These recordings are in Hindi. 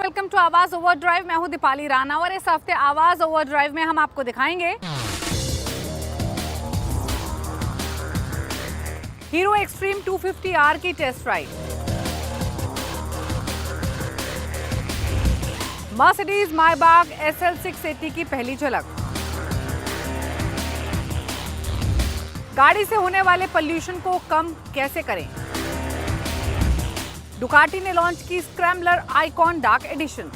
वेलकम टू आवाज ओवरड्राइव। मैं हूं दीपाली राणा और इस हफ्ते आवाज ओवरड्राइव में हम आपको दिखाएंगे हीरो एक्सट्रीम 250R की test ride, Mercedes Maybach SL 680 की पहली झलक, गाड़ी से होने वाले पोल्यूशन को कम कैसे करें, डुकाटी ने लॉन्च की scrambler icon dark edition,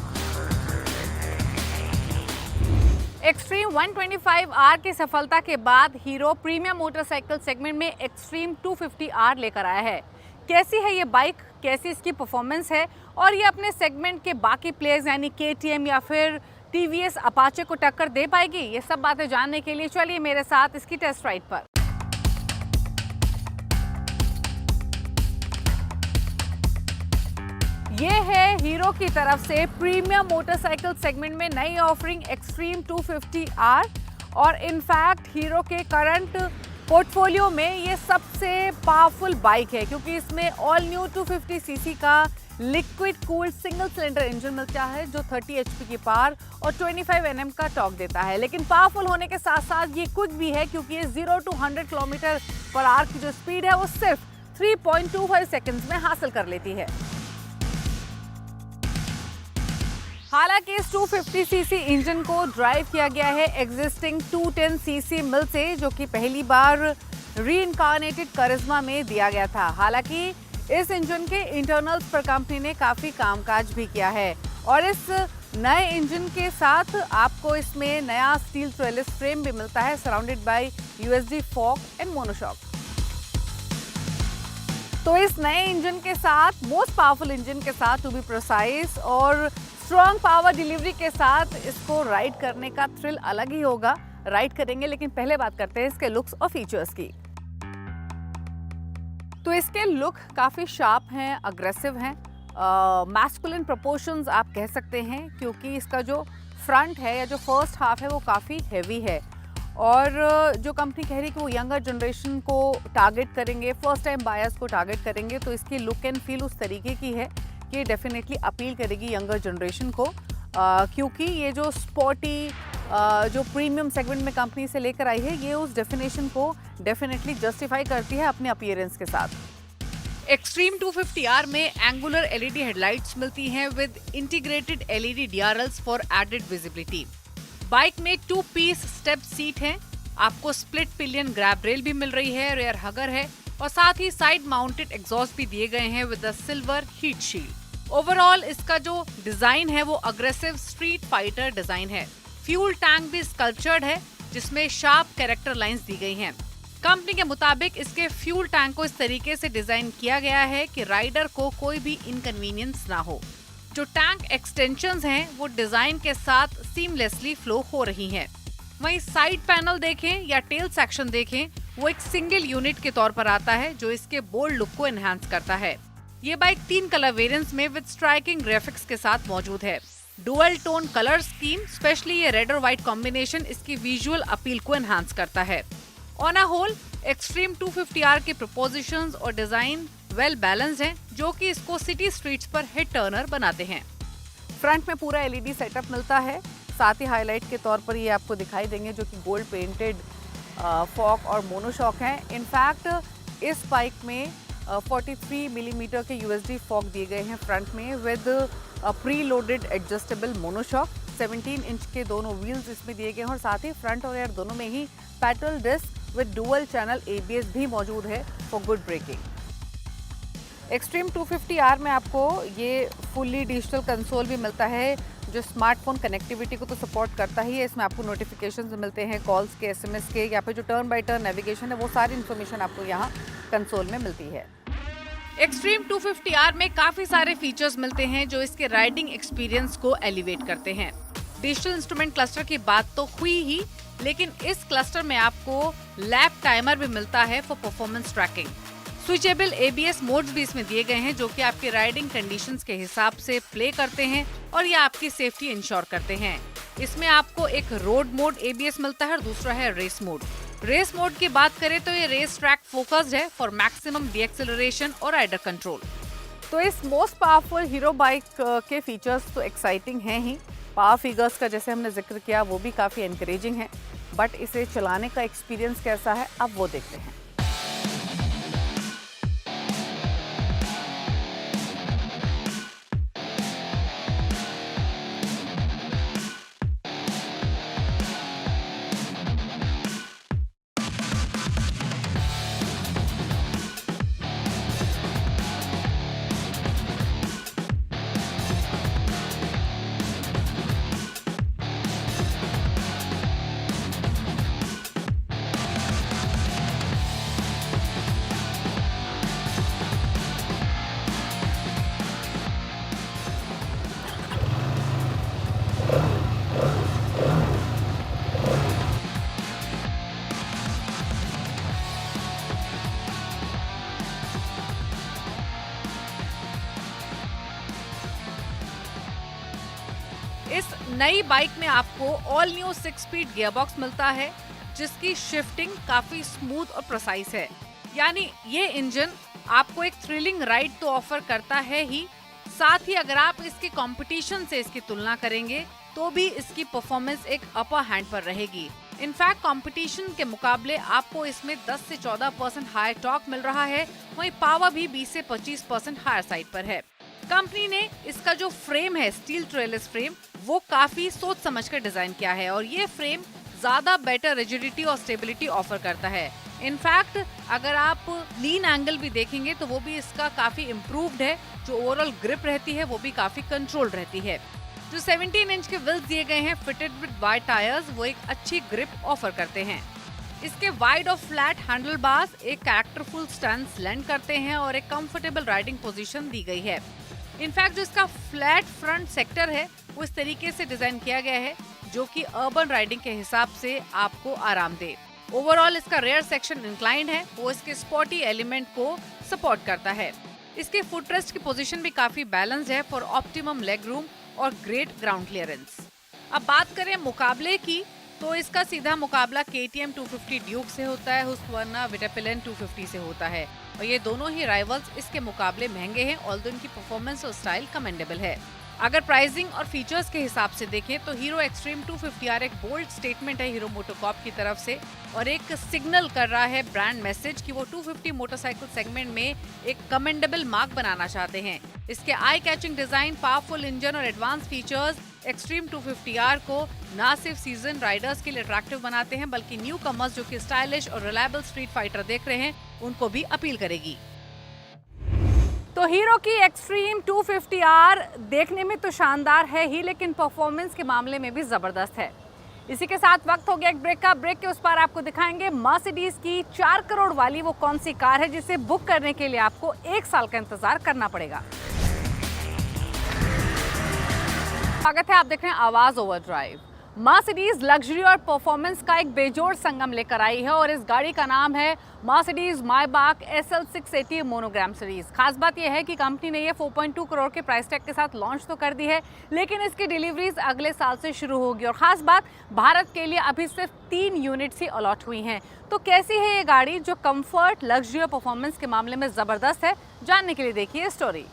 extreme 125R की सफलता के बाद हीरो प्रीमियम मोटरसाइकिल सेगमेंट में एक्सट्रीम 250R लेकर आया है। कैसी है ये बाइक, कैसी इसकी परफॉर्मेंस है और ये अपने सेगमेंट के बाकी प्लेयर्स यानी KTM या फिर TVS अपाचे को टक्कर दे पाएगी, ये सब बातें जानने के लिए चलिए मेरे साथ इसकी टेस्ट राइड पर। ये है हीरो की तरफ से प्रीमियम मोटरसाइकिल सेगमेंट में नई ऑफरिंग एक्सट्रीम 250R और इनफैक्ट हीरो के करंट पोर्टफोलियो में ये सबसे पावरफुल बाइक है क्योंकि इसमें ऑल न्यू 250cc का liquid cooled single cylinder engine मिलता है जो 30 HP की पावर और 25 Nm का टॉर्क देता है। लेकिन पावरफुल होने के साथ साथ ये क्विक भी है क्योंकि ये 0 to 100 km/h की जो स्पीड है वो सिर्फ 3.25 सेकेंड्स में हासिल कर लेती है। हालांकि इस 250cc इंजन को ड्राइव किया गया है एग्जिस्टिंग 210cc मिल से जो कि पहली बार रीइनकार्नेटेड करिश्मा में दिया गया था। हालांकि इस इंजन के इंटरनल्स पर कंपनी ने काफी कामकाज भी किया है और इस नए इंजन के साथ आपको इसमें नया स्टील ट्रेलिस फ्रेम भी मिलता है surrounded by USD fork and monoshock. तो इस नए इंजन के साथ, मोस्ट पावरफुल इंजन के साथ टू बी प्रिसाइज और स्ट्रॉन्ग पावर डिलीवरी के साथ इसको राइड करने का थ्रिल अलग ही होगा। राइड करेंगे लेकिन पहले बात करते हैं इसके लुक्स और फीचर्स की। तो इसके लुक काफ़ी शार्प हैं, अग्रेसिव हैं, मैस्कुलिन प्रोपोर्शंस आप कह सकते हैं क्योंकि इसका जो फ्रंट है या जो फर्स्ट हाफ है वो काफ़ी हैवी है और जो कंपनी कह रही है कि वो यंगर जनरेशन को टारगेट करेंगे, फर्स्ट टाइम बायर्स को टारगेट करेंगे, तो इसकी लुक एंड फील उस तरीके की है कि डेफिनेटली अपील करेगी यंगर जनरेशन को क्योंकि ये जो स्पोर्टी जो प्रीमियम सेगमेंट में कंपनी से लेकर आई है ये उस डेफिनेशन को डेफिनेटली जस्टिफाई करती है अपने अपीयरेंस के साथ। एक्सट्रीम 250R में एंगुलर LED हेडलाइट्स मिलती हैं with integrated LED DRLs for added visibility. Bike में 2 पीस स्टेप सीट है, आपको स्प्लिट पिलियन ग्रैब रेल भी मिल रही है, रेयर हगर है और साथ ही साइड माउंटेड एग्जॉस्ट भी दिए गए हैं with the silver heat shield. Overall इसका जो डिजाइन है वो अग्रेसिव स्ट्रीट फाइटर डिजाइन है। फ्यूल टैंक भी स्कल्पचर्ड है जिसमें शार्प कैरेक्टर लाइंस दी गई हैं। कंपनी के मुताबिक इसके फ्यूल टैंक को इस तरीके से डिजाइन किया गया है कि राइडर को कोई भी इनकन्वीनियंस ना हो। जो टैंक एक्सटेंशंस हैं वो डिजाइन के साथ सीमलेसली फ्लो हो रही हैं। वहीं साइड पैनल देखें या टेल सेक्शन देखें वो एक सिंगल यूनिट के तौर पर आता है जो इसके बोल्ड लुक को एनहांस करता है। ये बाइक 3 कलर वेरिएंट्स में विद स्ट्राइकिंग ग्राफिक्स के साथ मौजूद है। Dual tone colour scheme, specially ये रेड और व्हाइट कॉम्बिनेशन इसकी विजुअल अपील को एनहांस करता है। On a whole extreme 250R के प्रपोजिशंस और डिजाइन वेल बैलेंस्ड हैं जो कि इसको सिटी स्ट्रीट्स पर हिट टर्नर बनाते हैं। फ्रंट में पूरा LED सेटअप मिलता है, साथ ही हाईलाइट के तौर पर ये आपको दिखाई देंगे जो कि गोल्ड पेंटेड फॉक और मोनोशॉक हैं। इनफैक्ट इस बाइक में 43 मिलीमीटर के USD फॉक दिए गए हैं फ्रंट में with pre loaded adjustable monoshock. 17 inch के दोनों व्हील्स इसमें दिए गए हैं और साथ ही फ्रंट और रेयर दोनों में ही petrol disc with dual channel ABS भी मौजूद है for good breaking. Extreme 250R में आपको ये फुल्ली डिजिटल कंसोल भी मिलता है जो स्मार्टफोन कनेक्टिविटी को तो सपोर्ट करता ही है। इसमें आपको नोटिफिकेशंस मिलते हैं कॉल्स के, SMS के, या फिर जो टर्न बाय टर्न नेविगेशन है वो सारी इन्फॉर्मेशन आपको यहाँ कंसोल में मिलती है। एक्सट्रीम 250R में काफी सारे फीचर्स मिलते हैं जो इसके राइडिंग एक्सपीरियंस को एलिवेट करते हैं। डिजिटल इंस्ट्रूमेंट क्लस्टर की बात तो हुई ही, लेकिन इस क्लस्टर में आपको लैप टाइमर भी मिलता है for performance tracking. Switchable ABS modes भी इसमें दिए गए हैं जो कि आपके राइडिंग कंडीशंस के हिसाब से प्ले करते हैं और ये आपकी सेफ्टी इंश्योर करते हैं। इसमें आपको एक रोड मोड ABS मिलता है और दूसरा है रेस मोड। रेस मोड की बात करें तो ये रेस ट्रैक फोकस्ड है फॉर मैक्सिमम डीएक्सेलरेशन और राइडर कंट्रोल। तो इस मोस्ट पावरफुल हीरो बाइक के फीचर्स तो एक्साइटिंग हैं ही। पावर फिगर्स का जैसे हमने जिक्र किया वो भी काफ़ी एनकरेजिंग है, बट इसे चलाने का एक्सपीरियंस कैसा है अब वो देखते हैं। इस नई बाइक में आपको ऑल न्यू 6 स्पीड गियरबॉक्स मिलता है, जिसकी शिफ्टिंग काफी स्मूथ और प्रिसाइज है। यानी ये इंजन आपको एक थ्रिलिंग राइड तो ऑफर करता है ही, साथ ही अगर आप इसके कंपटीशन से इसकी तुलना करेंगे तो भी इसकी परफॉर्मेंस एक अपर हैंड पर रहेगी। इनफैक्ट कंपटीशन के मुकाबले आपको इसमें 10 से 14% हायर टॉर्क मिल रहा है, वहीं पावर भी 20 से 25% हायर साइड पर है। कंपनी ने इसका जो फ्रेम है, स्टील ट्रेलिस फ्रेम, वो काफी सोच समझकर डिजाइन किया है और ये फ्रेम ज्यादा बेटर रिजिडिटी और स्टेबिलिटी ऑफर करता है। इनफैक्ट अगर आप लीन एंगल भी देखेंगे तो वो भी इसका काफी इम्प्रूव्ड है। जो ओवरऑल ग्रिप रहती है वो भी काफी कंट्रोल्ड रहती है। जो 17 इंच के व्हील्स दिए गए हैं फिटेड विद वाइड टायर्स, वो एक अच्छी ग्रिप ऑफर करते हैं। इसके वाइड और फ्लैट हैंडल बार्स एक कैरेक्टरफुल स्टैंस लैंड करते हैं और एक कंफर्टेबल राइडिंग पोजीशन दी गई है। इनफैक्ट जो इसका फ्लैट फ्रंट सेक्टर है वो इस तरीके से डिजाइन किया गया है जो कि अर्बन राइडिंग के हिसाब से आपको आराम दे। ओवरऑल इसका रेयर सेक्शन इंक्लाइंड है, वो इसके स्पॉटी एलिमेंट को सपोर्ट करता है। इसके फुटरेस्ट की पोजीशन भी काफी बैलेंस्ड है फॉर ऑप्टिमम लेग रूम और ग्रेट ग्राउंड क्लियरेंस। अब बात करें मुकाबले की, तो इसका सीधा मुकाबला KTM 250 ड्यूक से होता है, हुस्कवर्ना विटापिलन 250 से होता है और ये दोनों ही राइवल्स इसके मुकाबले महंगे हैं, ऑल्दो इनकी परफॉर्मेंस और स्टाइल कमेंडेबल है। अगर प्राइसिंग और फीचर्स के हिसाब से देखें तो हीरो एक्सट्रीम 250R एक बोल्ड स्टेटमेंट है हीरो मोटोकॉर्प की तरफ से और एक सिग्नल कर रहा है ब्रांड मैसेज कि वो 250 मोटरसाइकिल सेगमेंट में एक कमेंडेबल मार्क बनाना चाहते हैं। इसके eye catching design, powerful engine और एडवांस फीचर्स एक्सट्रीम 250R को न सिर्फ सीजन राइडर्स के लिए अट्रैक्टिव बनाते हैं बल्कि न्यू कमर्स जो कि स्टाइलिश और रिलायबल स्ट्रीट फाइटर देख रहे हैं उनको भी अपील करेगी। तो हीरो की एक्सट्रीम 250R देखने में तो शानदार है ही, लेकिन परफॉर्मेंस के मामले में भी जबरदस्त है। इसी के साथ वक्त हो गया एक ब्रेक का। ब्रेक के उस पार आपको दिखाएंगे मर्सिडीज की 4 करोड़ वाली वो कौन सी कार है जिसे बुक करने के लिए आपको 1 साल का इंतजार करना पड़ेगा। स्वागत है, आप देख रहे हैं आवाज ओवरड्राइव। मर्सिडीज लग्जरी और परफॉर्मेंस का एक बेजोड़ संगम लेकर आई है और इस गाड़ी का नाम है मर्सिडीज मायबाक SL 680 मोनोग्राम सीरीज। खास बात यह है कि कंपनी ने ये 4.2 करोड़ के प्राइस टैग के साथ लॉन्च तो कर दी है, लेकिन इसकी डिलीवरीज अगले साल से शुरू होगी और खास बात भारत के लिए अभी सिर्फ 3 यूनिट्स ही अलॉट हुई हैं। तो कैसी है ये गाड़ी जो कंफर्ट, लग्जरी और परफॉर्मेंस के मामले में जबरदस्त है? जानने के लिए देखिए स्टोरी।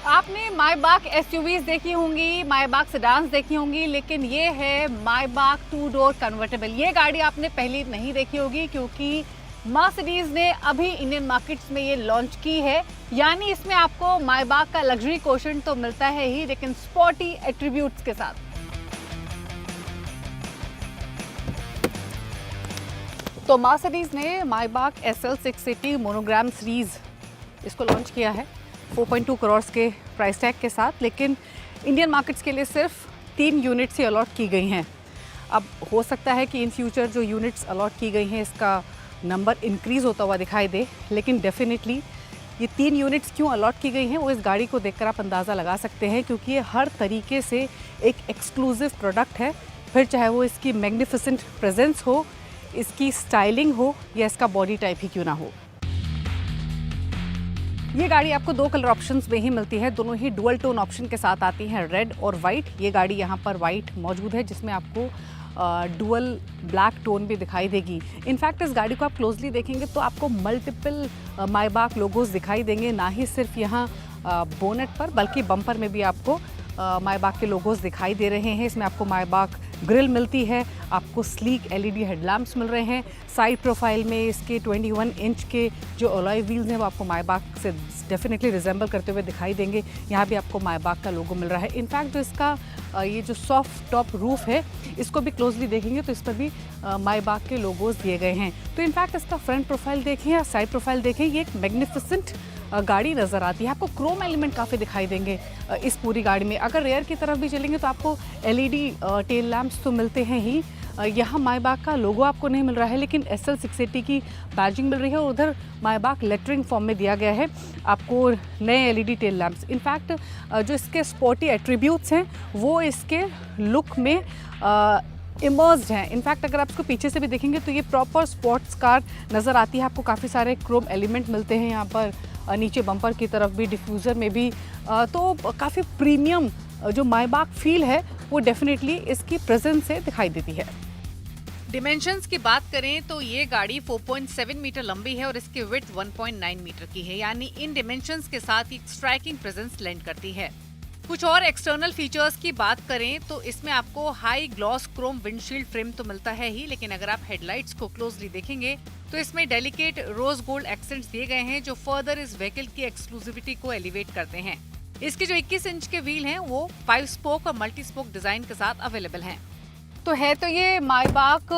आपने मायबाक SUVs देखी होंगी, मायबाक सेडान्स देखी होंगी, लेकिन ये है मायबाक 2 डोर कन्वर्टेबल। ये गाड़ी आपने पहले नहीं देखी होगी क्योंकि मर्सिडीज ने अभी इंडियन मार्केट्स में ये लॉन्च की है। यानी इसमें आपको मायबाक का लग्जरी कोशेंट तो मिलता है ही, लेकिन स्पोर्टी एट्रीब्यूट्स के साथ। तो मर्सिडीज ने मायबाक SL 680 मोनोग्राम सीरीज इसको लॉन्च किया है 4.2 करोड़ के प्राइस टैग के साथ, लेकिन इंडियन मार्केट्स के लिए सिर्फ 3 यूनिट्स ही अलॉट की गई हैं। अब हो सकता है कि इन फ्यूचर जो यूनिट्स अलॉट की गई हैं इसका नंबर इंक्रीज़ होता हुआ दिखाई दे, लेकिन डेफिनेटली ये 3 यूनिट्स क्यों अलॉट की गई हैं वो इस गाड़ी को देखकर आप अंदाज़ा लगा सकते हैं, क्योंकि ये हर तरीके से एक एक्सक्लूसिव प्रोडक्ट है। फिर चाहे वो इसकी मैग्निफिसेंट प्रेजेंस हो, इसकी स्टाइलिंग हो या इसका बॉडी टाइप ही क्यों ना हो। ये गाड़ी आपको 2 कलर ऑप्शंस में ही मिलती है, दोनों ही डुअल टोन ऑप्शन के साथ आती हैं, रेड और वाइट। ये गाड़ी यहाँ पर वाइट मौजूद है जिसमें आपको डुअल ब्लैक टोन भी दिखाई देगी। इनफैक्ट इस गाड़ी को आप क्लोजली देखेंगे तो आपको मल्टीपल मायबाक लोगोस दिखाई देंगे, ना ही सिर्फ यहाँ बोनेट पर बल्कि बम्पर में भी आपको मायबाक के लोगोस दिखाई दे रहे हैं। इसमें आपको मायबाक ग्रिल मिलती है, आपको स्लीक एलईडी हेडलैम्प्स मिल रहे हैं। साइड प्रोफाइल में इसके 21 इंच के जो अलॉय व्हील्स हैं वो आपको मायबाक से डेफिनेटली रिजेंबल करते हुए दिखाई देंगे। यहाँ भी आपको मायबाक का लोगो मिल रहा है। इनफैक्ट जो इसका ये जो सॉफ्ट टॉप रूफ है इसको भी क्लोजली देखेंगे तो इस पर भी मायबाक के लोगोस दिए गए हैं। तो इनफैक्ट इसका फ्रंट प्रोफाइल देखें या साइड प्रोफाइल देखें, ये एक मैग्निफिसेंट गाड़ी नज़र आती है। आपको क्रोम एलिमेंट काफ़ी दिखाई देंगे इस पूरी गाड़ी में। अगर रेयर की तरफ भी चलेंगे तो आपको एलईडी टेल लैंप्स तो मिलते हैं ही, यहाँ मायबाक का लोगो आपको नहीं मिल रहा है, लेकिन SL 680 की बैजिंग मिल रही है और उधर मायबाक लेटरिंग फॉर्म में दिया गया है आपको नए एलईडी टेल लैंप्स। इनफैक्ट जो इसके स्पोर्टी एट्रीब्यूट्स हैं वो इसके लुक में इमर्स्ड हैं। इनफैक्ट अगर आप इसको पीछे से भी देखेंगे तो ये प्रॉपर स्पोर्ट्स कार नज़र आती है। आपको काफ़ी सारे क्रोम एलिमेंट मिलते हैं यहाँ पर, नीचे बम्पर की तरफ भी, डिफ्यूज़र में भी, तो काफ़ी प्रीमियम जो मायबाक फील है वो डेफिनेटली इसकी प्रेजेंस से दिखाई देती है। डिमेंशंस की बात करें तो ये गाड़ी 4.7 मीटर लंबी है और इसकी विड्थ 1.9 मीटर की है, यानी इन डिमेंशंस के साथ एक स्ट्राइकिंग प्रेजेंस लेंड करती है। कुछ और एक्सटर्नल फीचर्स की बात करें तो इसमें आपको high gloss Chrome windshield frame तो मिलता है ही, लेकिन अगर आप हेडलाइट्स को क्लोजली देखेंगे तो इसमें डेलिकेट रोज गोल्ड एक्सेंट्स दिए गए हैं जो फर्दर इस व्हीकल की एक्सक्लूसिविटी को एलिवेट करते हैं। इसके जो 21 इंच के व्हील हैं वो 5 स्पोक और मल्टी स्पोक डिजाइन के साथ अवेलेबल हैं। तो है तो ये मायबाक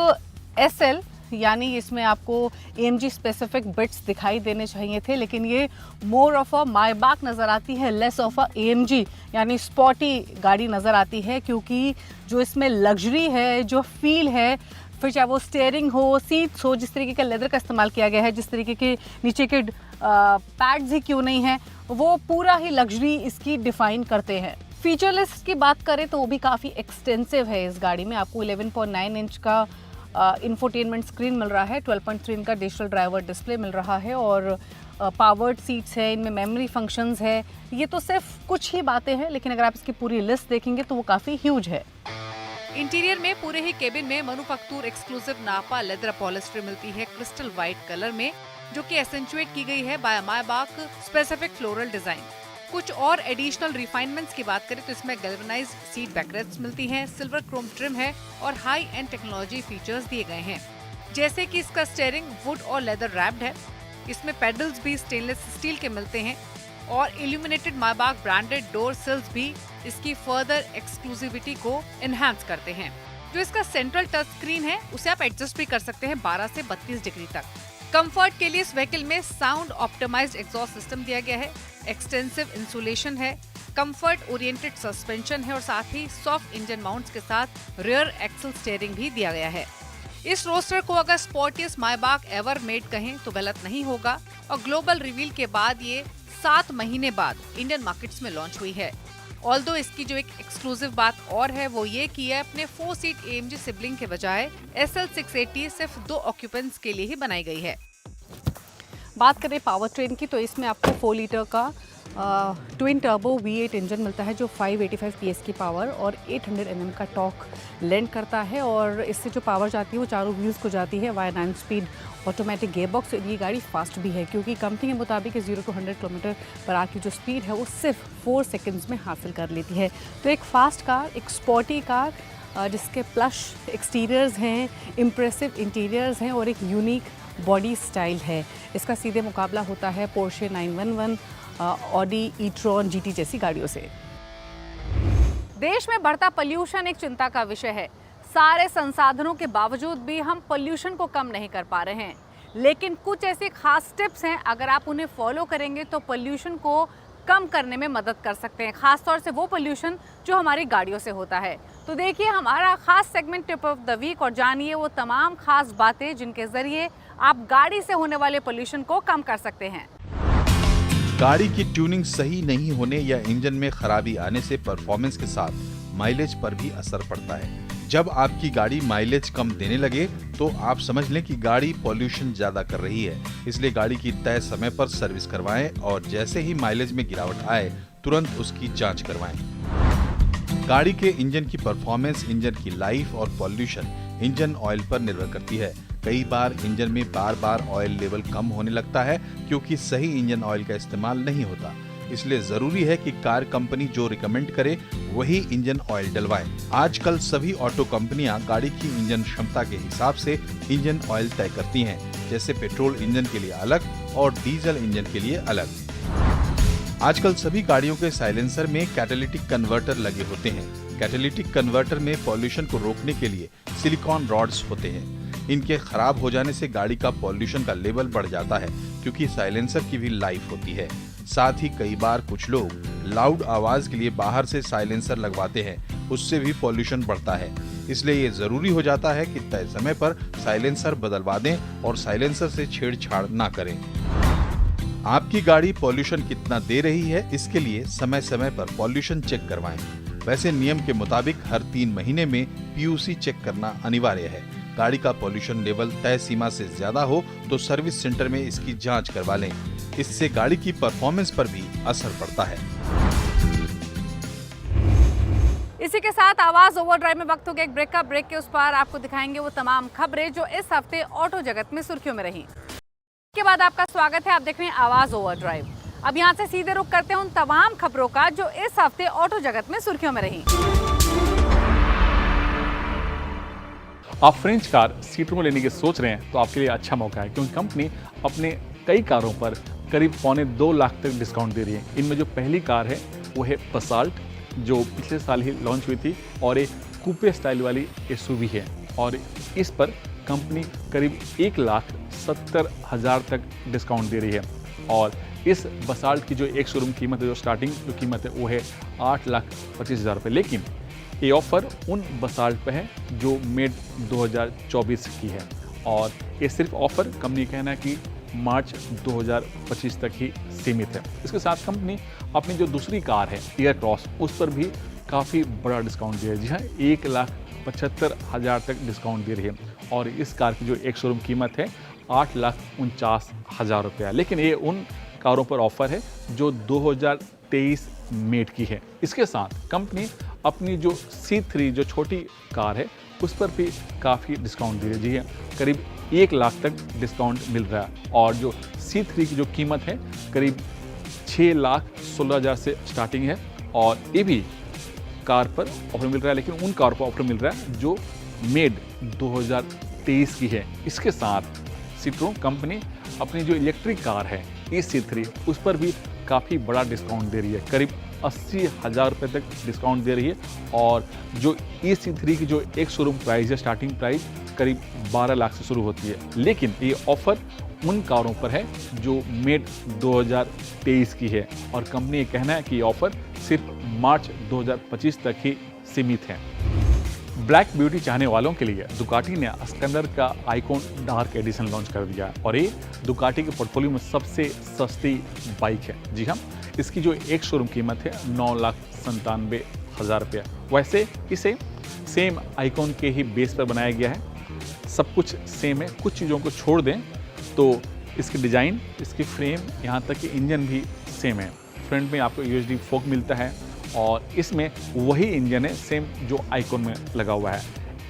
SL, यानी इसमें आपको AMG स्पेसिफिक बिट्स दिखाई देने चाहिए थे, लेकिन ये मोर ऑफ अ मायबाक नज़र आती है, लेस ऑफ अ AMG यानी स्पॉटी गाड़ी नज़र आती है, क्योंकि जो इसमें लग्जरी है, जो फील है, फिर चाहे वो स्टीयरिंग हो, सीट्स हो, जिस तरीके का लेदर का इस्तेमाल किया गया है, जिस तरीके के नीचे के पैड्स ही क्यों नहीं है, वो पूरा ही लग्जरी इसकी डिफाइन करते हैं। फीचर लिस्ट की बात करें तो वो भी काफ़ी एक्सटेंसिव है इस गाड़ी में। आपको 11.9 इंच का इंफोटेनमेंट स्क्रीन मिल रहा है, 12.3 का डिजिटल ड्राइवर डिस्प्ले मिल रहा है और पावर्ड सीट्स है, इनमें मेमोरी फंक्शंस है। ये तो सिर्फ कुछ ही बातें हैं, लेकिन अगर आप इसकी पूरी लिस्ट देखेंगे तो वो काफ़ी ह्यूज है। इंटीरियर में पूरे ही केबिन में मैन्युफैक्चर एक्सक्लूसिव नापा लेदर अपॉलिस्ट्री मिलती है क्रिस्टल व्हाइट कलर में, जो कि एसेंचुएट की गई है बाय मायबाक स्पेसिफिक फ्लोरल डिजाइन। कुछ और एडिशनल रिफाइनमेंट्स की बात करें तो इसमें गैल्वेनाइज्ड सीट बैकरेस्ट मिलती हैं, सिल्वर क्रोम ट्रिम है और हाई एंड टेक्नोलॉजी फीचर्स दिए गए हैं, जैसे कि इसका स्टीयरिंग वुड और लेदर रैप्ड है। इसमें पेडल्स भी स्टेनलेस स्टील के मिलते हैं और इल्यूमिनेटेड मायबाक ब्रांडेड डोर सिल्स भी इसकी फर्दर एक्सक्लूसिविटी को एनहांस करते हैं। जो इसका सेंट्रल टच स्क्रीन है उसे आप एडजस्ट भी कर सकते हैं 12 से 32 डिग्री तक। कंफर्ट के लिए इस व्हीकल में साउंड ऑप्टिमाइज्ड एग्जॉस्ट सिस्टम दिया गया है, एक्सटेंसिव इंसुलेशन है, कंफर्ट ओरिएंटेड सस्पेंशन है और साथ ही सॉफ्ट इंजन माउंट्स के साथ रियर एक्सल स्टीयरिंग भी दिया गया है। इस रोस्टर को अगर स्पोर्टिएस्ट मायबाक एवर मेड कहें तो गलत नहीं होगा और ग्लोबल रिवील के बाद ये 7 महीने बाद इंडियन मार्केट्स में लॉन्च हुई है। ऑल्दो इसकी जो एक एक्सक्लूसिव बात और है वो ये कि यह अपने 4 सीट AMG सिबलिंग के बजाय SL 680 सिर्फ 2 ऑक्यूपेंट्स के लिए ही बनाई गई है। बात करें पावर ट्रेन की तो इसमें आपको 4 लीटर का ट्विन टर्बो V8 इंजन मिलता है जो 585 PS की पावर और 800 Nm का टॉर्क लैंड करता है और इससे जो पावर जाती है वो चारों व्हील्स को जाती है वाया 9 स्पीड ऑटोमेटिक गियरबॉक्स। ये गाड़ी फास्ट भी है क्योंकि कंपनी के मुताबिक 0 to 100 km/h की जो स्पीड है वो सिर्फ 4 सेकंड्स में हासिल कर लेती है। तो एक फास्ट कार, एक स्पोर्टी कार जिसके प्लश एक्सटीरियर्स हैं, इम्प्रेसिव इंटीरियर्स हैं और एक यूनिक बॉडी स्टाइल है। इसका सीधे मुकाबला होता है पोर्शे 911, ऑडी ई-ट्रॉन GT जैसी गाड़ियों से। देश में बढ़ता पोल्यूशन एक चिंता का विषय है। सारे संसाधनों के बावजूद भी हम पोल्यूशन को कम नहीं कर पा रहे हैं, लेकिन कुछ ऐसे खास टिप्स हैं, अगर आप उन्हें फॉलो करेंगे तो पोल्यूशन को कम करने में मदद कर सकते हैं, खास तौर से वो पोल्यूशन जो हमारी गाड़ियों से होता है। तो देखिए हमारा खास segment tip of the week और जानिए वो तमाम खास बातें जिनके जरिए आप गाड़ी से होने वाले पोल्यूशन को कम कर सकते हैं। गाड़ी की ट्यूनिंग सही नहीं होने या इंजन में खराबी आने से परफॉर्मेंस के साथ माइलेज पर भी असर पड़ता है। जब आपकी गाड़ी माइलेज कम देने लगे तो आप समझ लें कि गाड़ी पॉल्यूशन ज्यादा कर रही है। इसलिए गाड़ी की तय समय पर सर्विस करवाएं और जैसे ही माइलेज में गिरावट आए तुरंत उसकी जांच करवाएं। गाड़ी के इंजन की परफॉर्मेंस इंजन की लाइफ और पॉल्यूशन इंजन ऑयल पर निर्भर करती है। कई बार इंजन में बार बार ऑयल लेवल कम होने लगता है क्योंकि सही इंजन ऑयल का इस्तेमाल नहीं होता। इसलिए जरूरी है कि कार कंपनी जो रिकमेंड करे वही इंजन ऑयल डलवाए। आजकल सभी ऑटो कंपनियां गाड़ी की इंजन क्षमता के हिसाब से इंजन ऑयल तय करती हैं, जैसे पेट्रोल इंजन के लिए अलग और डीजल इंजन के लिए अलग। आजकल सभी गाड़ियों के साइलेंसर में कैटालिटिक कन्वर्टर लगे होते हैं। कैटालिटिक कन्वर्टर में पॉल्यूशन को रोकने के लिए सिलिकॉन रॉड्स होते हैं। इनके खराब हो जाने से गाड़ी का पॉल्यूशन का लेवल बढ़ जाता है क्योंकि साइलेंसर की भी लाइफ होती है। साथ ही कई बार कुछ लोग लाउड आवाज के लिए बाहर से साइलेंसर लगवाते हैं, उससे भी पॉल्यूशन बढ़ता है। इसलिए ये जरूरी हो जाता है कि तय समय पर साइलेंसर बदलवा दें और साइलेंसर से छेड़छाड़ ना करें। आपकी गाड़ी पॉल्यूशन कितना दे रही है, इसके लिए समय समय पर पॉल्यूशन चेक करवाएं। वैसे नियम के मुताबिक हर 3 महीने में पीयूसी चेक करना अनिवार्य है। गाड़ी का पॉल्यूशन लेवल तय सीमा से ज्यादा हो तो सर्विस सेंटर में इसकी जांच करवा लें। इससे गाड़ी की परफॉर्मेंस पर भी असर पड़ता है। इसी के साथ आवाज ओवरड्राइव में वक्त हो गया एक ब्रेक का। ब्रेक के उस पार आपको दिखाएंगे वो तमाम खबरें जो इस हफ्ते ऑटो जगत में सुर्खियों में रही। इसके बाद आपका स्वागत है, आप देख रहे हैं आवाज ओवरड्राइव। अब यहाँ से सीधे रुख करते हैं उन तमाम खबरों का जो इस हफ्ते ऑटो जगत में सुर्खियों में रही। आप फ्रेंच कार सीटों में लेने की सोच रहे हैं तो आपके लिए अच्छा मौका है, क्योंकि कंपनी अपने कई कारों पर करीब 2.25 लाख तक डिस्काउंट दे रही है। इनमें जो पहली कार है वो है पसाल्ट, जो पिछले साल ही लॉन्च हुई थी और एक कूपे स्टाइल वाली एसयूवी है और इस पर कंपनी करीब 1,70,000 तक डिस्काउंट दे रही है। और इस बसाल्ट की जो एक शोरूम कीमत है, जो स्टार्टिंग जो कीमत है वो है 8,25,000 रुपये। लेकिन ये ऑफ़र उन बसाल्ट पे है जो मेड 2024 की है और ये सिर्फ ऑफ़र कंपनी कहना है कि मार्च 2025 तक ही सीमित है। इसके साथ कंपनी अपनी जो दूसरी कार है एयर क्रॉस, उस पर भी काफ़ी बड़ा डिस्काउंट दिया है। जी हाँ, 1,75,000 तक डिस्काउंट दे रही है और इस कार की जो एक शोरूम कीमत है 8,49,000 रुपया। लेकिन ये उन कारों पर ऑफर है जो 2023 मेड की है। इसके साथ कंपनी अपनी जो C3 जो छोटी कार है उस पर भी काफ़ी डिस्काउंट दे रही है। करीब 1 लाख तक डिस्काउंट मिल रहा है और जो C3 की जो कीमत है करीब 6,16,000 से स्टार्टिंग है और ये भी कार पर ऑफर मिल रहा है। लेकिन उन कार पर ऑफर मिल रहा है जो मेड 2023 की है। इसके साथ सिट्रोन कंपनी अपनी जो इलेक्ट्रिक कार है E-C3 उस पर भी काफ़ी बड़ा डिस्काउंट दे रही है। करीब 80,000 रुपये तक डिस्काउंट दे रही है और जो E-C3 की जो एक शोरूम प्राइस है, स्टार्टिंग प्राइस करीब 12 लाख से शुरू होती है। लेकिन ये ऑफ़र उन कारों पर है जो मेड 2023 की है और कंपनी ये कहना है कि ये ऑफ़र सिर्फ मार्च 2025 तक ही सीमित है। ब्लैक ब्यूटी चाहने वालों के लिए दुकाटी ने स्कंदर का आइकॉन डार्क एडिशन लॉन्च कर दिया और ये दुकाटी के पोर्टफोलियो में सबसे सस्ती बाइक है। जी हाँ, इसकी जो एक शोरूम कीमत है 9,97,000 रुपया। वैसे इसे सेम आइकॉन के ही बेस पर बनाया गया है, सब कुछ सेम है। कुछ चीज़ों को छोड़ दें तो इसकी डिज़ाइन, इसकी फ्रेम, यहाँ तक कि इंजन भी सेम है। फ्रंट में आपको UHD फोक मिलता है और इसमें वही इंजन है सेम जो आइकॉन में लगा हुआ है।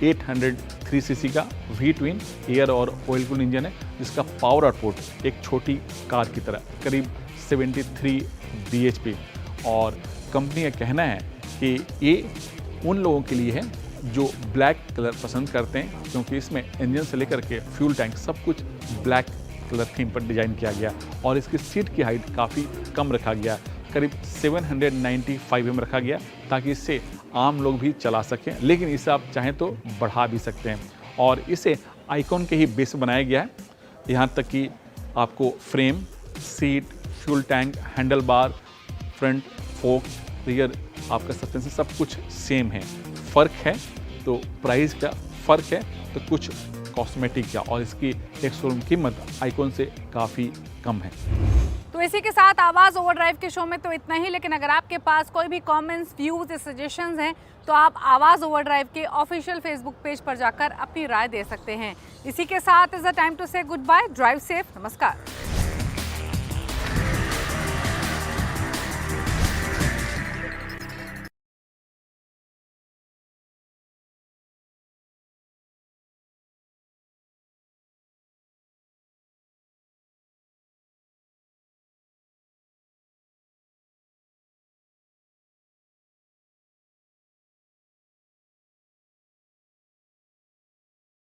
803 सीसी का V-twin एयर और ऑयल कूल्ड इंजन है जिसका पावर आउटपुट एक छोटी कार की तरह करीब 73 bhp और कंपनी का कहना है कि ये उन लोगों के लिए है जो ब्लैक कलर पसंद करते हैं, क्योंकि इसमें इंजन से लेकर के फ्यूल टैंक सब कुछ ब्लैक कलर थीम पर डिज़ाइन किया गया और इसकी सीट की हाइट काफ़ी कम रखा गया, करीब 795 mm रखा गया ताकि इससे आम लोग भी चला सकें। लेकिन इसे आप चाहें तो बढ़ा भी सकते हैं और इसे आइकॉन के ही बेस बनाया गया है। यहाँ तक कि आपको frame, seat, fuel tank, handle bar, front फोक, रियर आपका सस्पेंशन सब कुछ सेम है। फ़र्क है तो प्राइस का फ़र्क है तो कुछ कॉस्मेटिक का और इसकी एक शोरूम कीमत आइकॉन से काफ़ी कम है। तो इसी के साथ आवाज़ ओवरड्राइव के शो में तो इतना ही, लेकिन अगर आपके पास कोई भी कमेंट्स, व्यूज़ या सजेशंस हैं तो आप आवाज़ ओवरड्राइव के ऑफिशियल फेसबुक पेज पर जाकर अपनी राय दे सकते हैं। इसी के साथ इज़ द टाइम टू से गुड बाय, ड्राइव सेफ, नमस्कार।